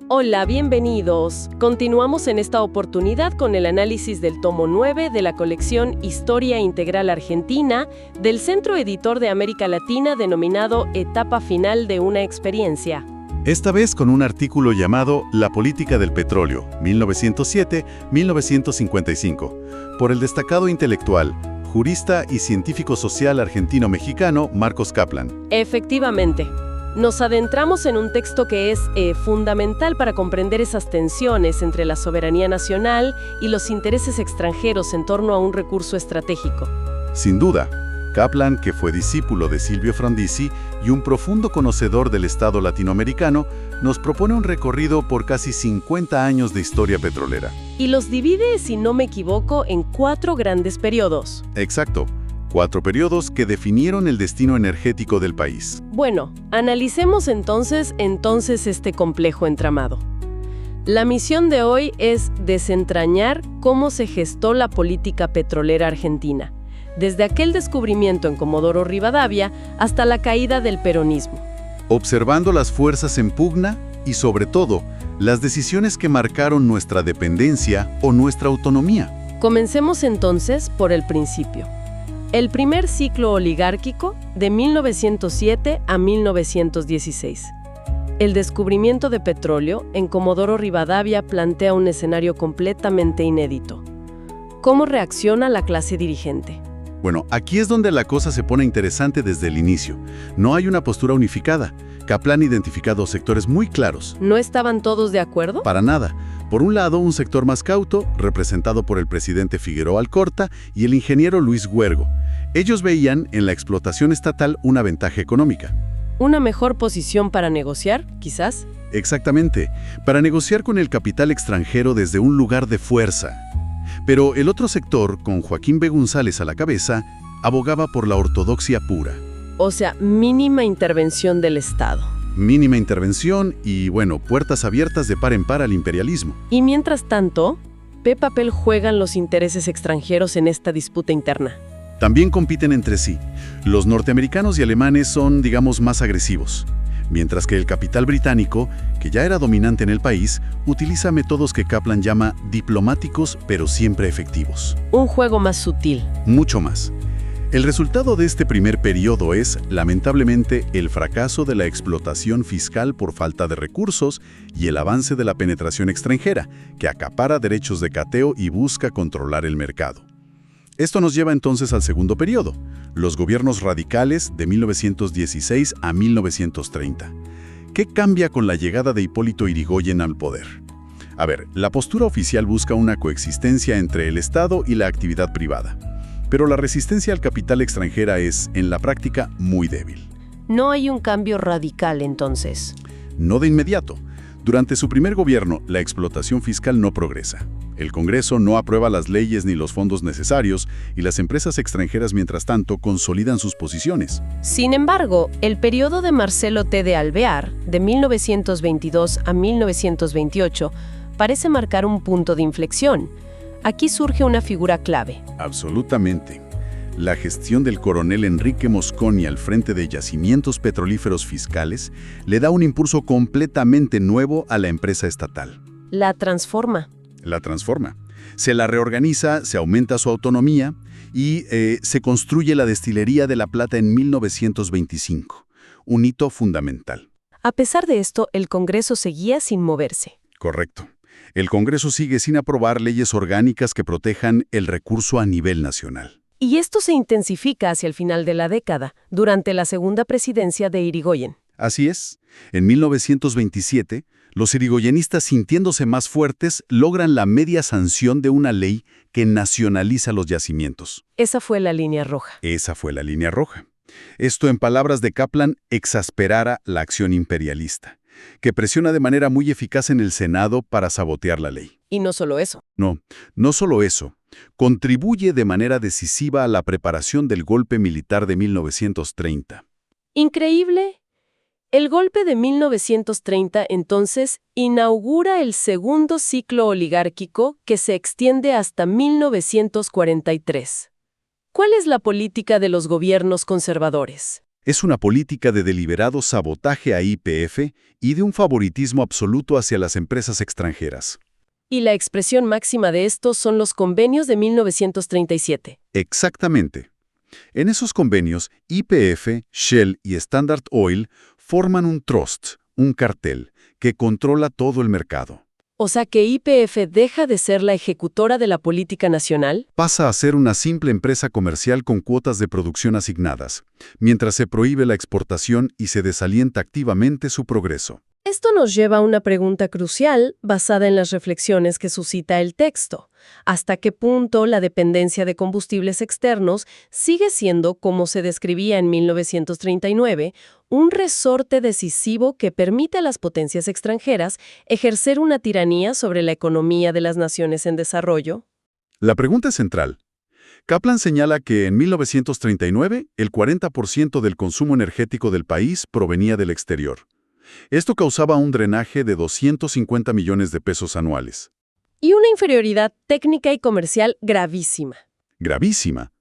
Hola, bienvenidos. Continuamos en esta oportunidad con el análisis del tomo 9 de la colección Historia Integral Argentina del Centro Editor de América Latina denominado Etapa Final de una Experiencia. Esta vez con un artículo llamado La política del petróleo, 1907-1955, por el destacado intelectual, jurista y científico social argentino-mexicano Marcos Kaplan. Efectivamente. Nos adentramos en un texto que es fundamental para comprender esas tensiones entre la soberanía nacional y los intereses extranjeros en torno a un recurso estratégico. Sin duda, Kaplan, que fue discípulo de Silvio Frondizi y un profundo conocedor del Estado latinoamericano, nos propone un recorrido por casi 50 años de historia petrolera. Y los divide, si no me equivoco, en 4 grandes periodos. Exacto. 4 periodos que definieron el destino energético del país. Bueno, analicemos entonces este complejo entramado. La misión de hoy es desentrañar cómo se gestó la política petrolera argentina, desde aquel descubrimiento en Comodoro Rivadavia hasta la caída del peronismo. Observando las fuerzas en pugna y, sobre todo, las decisiones que marcaron nuestra dependencia o nuestra autonomía. Comencemos entonces por el principio. El primer ciclo oligárquico de 1907 a 1916. El descubrimiento de petróleo en Comodoro Rivadavia plantea un escenario completamente inédito. ¿Cómo reacciona la clase dirigente? Bueno, aquí es donde la cosa se pone interesante desde el inicio. No hay una postura unificada. Kaplan identifica 2 sectores muy claros. ¿No estaban todos de acuerdo? Para nada. Por un lado, un sector más cauto, representado por el presidente Figueroa Alcorta y el ingeniero Luis Huergo. Ellos veían en la explotación estatal una ventaja económica. ¿Una mejor posición para negociar, quizás? Exactamente, para negociar con el capital extranjero desde un lugar de fuerza. Pero el otro sector, con Joaquín B. González a la cabeza, abogaba por la ortodoxia pura. O sea, mínima intervención del Estado. Mínima intervención y, bueno, puertas abiertas de par en par al imperialismo. Y mientras tanto, ¿qué papel juegan los intereses extranjeros en esta disputa interna? También compiten entre sí. Los norteamericanos y alemanes son, digamos, más agresivos, mientras que el capital británico, que ya era dominante en el país, utiliza métodos que Kaplan llama diplomáticos pero siempre efectivos. Un juego más sutil. Mucho más. El resultado de este primer periodo es, lamentablemente, el fracaso de la explotación fiscal por falta de recursos y el avance de la penetración extranjera, que acapara derechos de cateo y busca controlar el mercado. Esto nos lleva entonces al segundo periodo, los gobiernos radicales de 1916 a 1930. ¿Qué cambia con la llegada de Hipólito Yrigoyen al poder? A ver, la postura oficial busca una coexistencia entre el Estado y la actividad privada. Pero la resistencia al capital extranjera es, en la práctica, muy débil. No hay un cambio radical, entonces. No de inmediato. Durante su primer gobierno, la explotación fiscal no progresa. El Congreso no aprueba las leyes ni los fondos necesarios y las empresas extranjeras, mientras tanto, consolidan sus posiciones. Sin embargo, el periodo de Marcelo T. de Alvear, de 1922 a 1928, parece marcar un punto de inflexión. Aquí surge una figura clave. Absolutamente. La gestión del coronel Enrique Mosconi al frente de yacimientos petrolíferos fiscales le da un impulso completamente nuevo a la empresa estatal. La transforma. La transforma. Se la reorganiza, se aumenta su autonomía y se construye la destilería de La Plata en 1925. Un hito fundamental. A pesar de esto, el Congreso seguía sin moverse. Correcto. El Congreso sigue sin aprobar leyes orgánicas que protejan el recurso a nivel nacional. Y esto se intensifica hacia el final de la década, durante la segunda presidencia de Yrigoyen. Así es. En 1927, los yrigoyenistas, sintiéndose más fuertes, logran la media sanción de una ley que nacionaliza los yacimientos. Esa fue la línea roja. Esa fue la línea roja. Esto, en palabras de Kaplan, exasperara la acción imperialista, que presiona de manera muy eficaz en el Senado para sabotear la ley. Y no solo eso. No solo eso. Contribuye de manera decisiva a la preparación del golpe militar de 1930. Increíble. El golpe de 1930, entonces, inaugura el segundo ciclo oligárquico que se extiende hasta 1943. ¿Cuál es la política de los gobiernos conservadores? Es una política de deliberado sabotaje a YPF y de un favoritismo absoluto hacia las empresas extranjeras. Y la expresión máxima de estos son los convenios de 1937. Exactamente. En esos convenios, YPF, Shell y Standard Oil forman un trust, un cartel, que controla todo el mercado. O sea que YPF deja de ser la ejecutora de la política nacional. Pasa a ser una simple empresa comercial con cuotas de producción asignadas, mientras se prohíbe la exportación y se desalienta activamente su progreso. Esto nos lleva a una pregunta crucial basada en las reflexiones que suscita el texto. ¿Hasta qué punto la dependencia de combustibles externos sigue siendo, como se describía en 1939, un resorte decisivo que permite a las potencias extranjeras ejercer una tiranía sobre la economía de las naciones en desarrollo? La pregunta es central. Kaplan señala que en 1939 el 40% del consumo energético del país provenía del exterior. Esto causaba un drenaje de 250 millones de pesos anuales. Y una inferioridad técnica y comercial gravísima. Gravísima.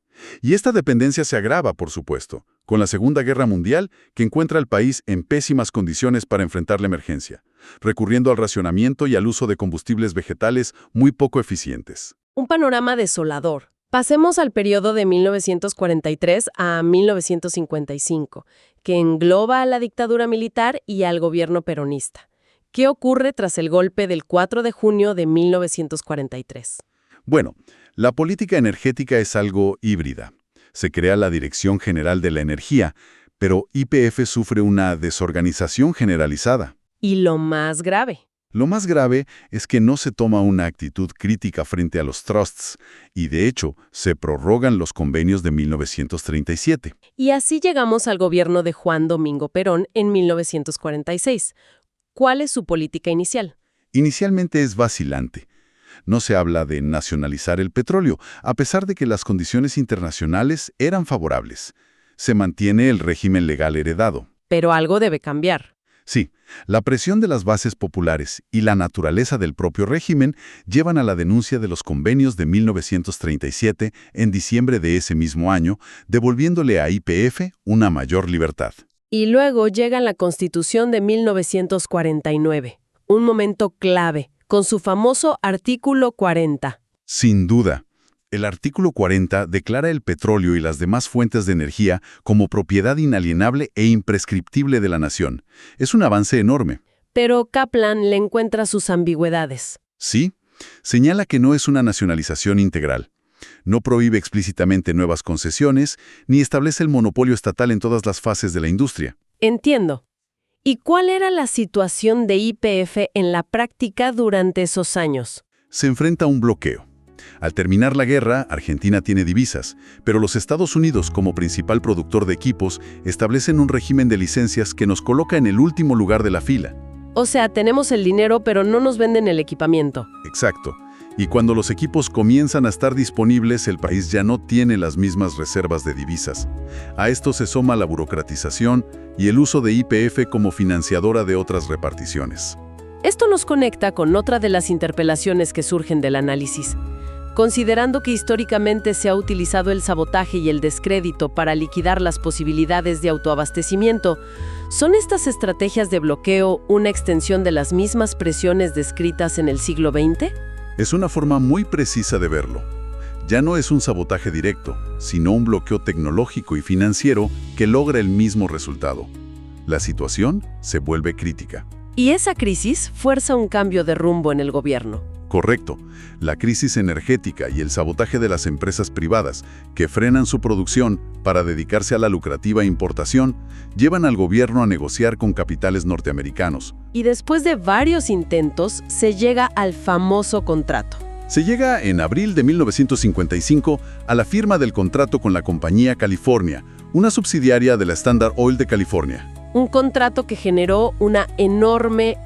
Y esta dependencia se agrava, por supuesto, con la Segunda Guerra Mundial, que encuentra al país en pésimas condiciones para enfrentar la emergencia, recurriendo al racionamiento y al uso de combustibles vegetales muy poco eficientes. Un panorama desolador. Pasemos al periodo de 1943 a 1955, que engloba a la dictadura militar y al gobierno peronista. ¿Qué ocurre tras el golpe del 4 de junio de 1943? Bueno, la política energética es algo híbrida. Se crea la Dirección General de la Energía, pero YPF sufre una desorganización generalizada. Y lo más grave. Lo más grave es que no se toma una actitud crítica frente a los trusts y, de hecho, se prorrogan los convenios de 1937. Y así llegamos al gobierno de Juan Domingo Perón en 1946. ¿Cuál es su política inicial? Inicialmente es vacilante. No se habla de nacionalizar el petróleo, a pesar de que las condiciones internacionales eran favorables. Se mantiene el régimen legal heredado. Pero algo debe cambiar. Sí, la presión de las bases populares y la naturaleza del propio régimen llevan a la denuncia de los convenios de 1937 en diciembre de ese mismo año, devolviéndole a YPF una mayor libertad. Y luego llega la Constitución de 1949, un momento clave, con su famoso artículo 40. Sin duda. El artículo 40 declara el petróleo y las demás fuentes de energía como propiedad inalienable e imprescriptible de la nación. Es un avance enorme. Pero Kaplan le encuentra sus ambigüedades. Sí, señala que no es una nacionalización integral. No prohíbe explícitamente nuevas concesiones, ni establece el monopolio estatal en todas las fases de la industria. Entiendo. ¿Y cuál era la situación de YPF en la práctica durante esos años? Se enfrenta a un bloqueo. Al terminar la guerra, Argentina tiene divisas, pero los Estados Unidos, como principal productor de equipos, establecen un régimen de licencias que nos coloca en el último lugar de la fila. O sea, tenemos el dinero, pero no nos venden el equipamiento. Exacto. Y cuando los equipos comienzan a estar disponibles, el país ya no tiene las mismas reservas de divisas. A esto se suma la burocratización y el uso de YPF como financiadora de otras reparticiones. Esto nos conecta con otra de las interpelaciones que surgen del análisis. Considerando que históricamente se ha utilizado el sabotaje y el descrédito para liquidar las posibilidades de autoabastecimiento, ¿son estas estrategias de bloqueo una extensión de las mismas presiones descritas en el siglo XX? Es una forma muy precisa de verlo. Ya no es un sabotaje directo, sino un bloqueo tecnológico y financiero que logra el mismo resultado. La situación se vuelve crítica. Y esa crisis fuerza un cambio de rumbo en el gobierno. Correcto. La crisis energética y el sabotaje de las empresas privadas, que frenan su producción para dedicarse a la lucrativa importación, llevan al gobierno a negociar con capitales norteamericanos. Y después de varios intentos, se llega al famoso contrato. Se llega en abril de 1955 a la firma del contrato con la compañía California, una subsidiaria de la Standard Oil de California. Un contrato que generó una enorme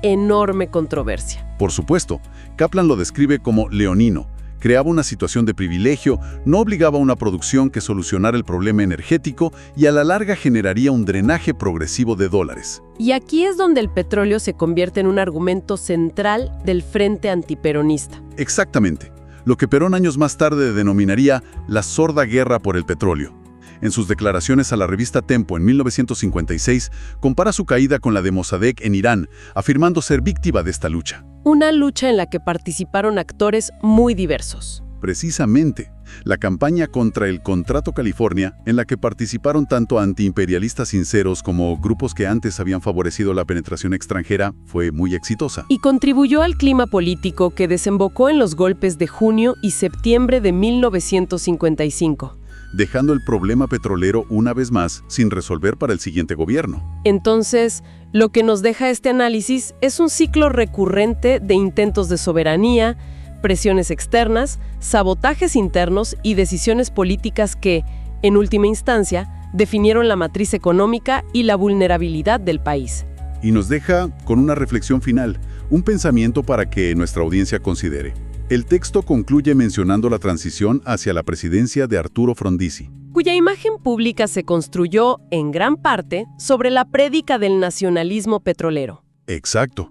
controversia. Por supuesto, Kaplan lo describe como leonino. Creaba una situación de privilegio, no obligaba a una producción que solucionara el problema energético y a la larga generaría un drenaje progresivo de dólares. Y aquí es donde el petróleo se convierte en un argumento central del frente antiperonista. Exactamente, lo que Perón años más tarde denominaría la sorda guerra por el petróleo. En sus declaraciones a la revista Tempo en 1956, compara su caída con la de Mossadegh en Irán, afirmando ser víctima de esta lucha. Una lucha en la que participaron actores muy diversos. Precisamente, la campaña contra el Contrato California, en la que participaron tanto antiimperialistas sinceros como grupos que antes habían favorecido la penetración extranjera, fue muy exitosa. Y contribuyó al clima político que desembocó en los golpes de junio y septiembre de 1955. Dejando el problema petrolero una vez más sin resolver para el siguiente gobierno. Entonces, lo que nos deja este análisis es un ciclo recurrente de intentos de soberanía, presiones externas, sabotajes internos y decisiones políticas que, en última instancia, definieron la matriz económica y la vulnerabilidad del país. Y nos deja con una reflexión final, un pensamiento para que nuestra audiencia considere. El texto concluye mencionando la transición hacia la presidencia de Arturo Frondizi, cuya imagen pública se construyó, en gran parte, sobre la prédica del nacionalismo petrolero. Exacto.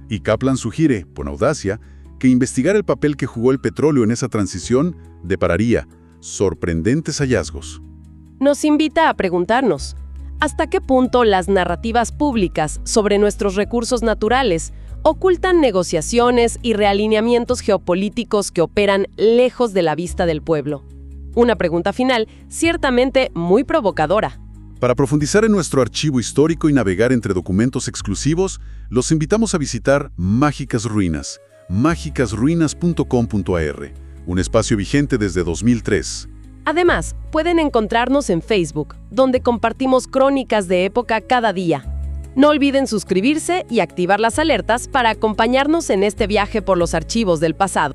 Y Kaplan sugiere, con audacia, que investigar el papel que jugó el petróleo en esa transición depararía sorprendentes hallazgos. Nos invita a preguntarnos, ¿hasta qué punto las narrativas públicas sobre nuestros recursos naturales ocultan negociaciones y realineamientos geopolíticos que operan lejos de la vista del pueblo? Una pregunta final, ciertamente muy provocadora. Para profundizar en nuestro archivo histórico y navegar entre documentos exclusivos, los invitamos a visitar Mágicas Ruinas, mágicasruinas.com.ar, un espacio vigente desde 2003. Además, pueden encontrarnos en Facebook, donde compartimos crónicas de época cada día. No olviden suscribirse y activar las alertas para acompañarnos en este viaje por los archivos del pasado.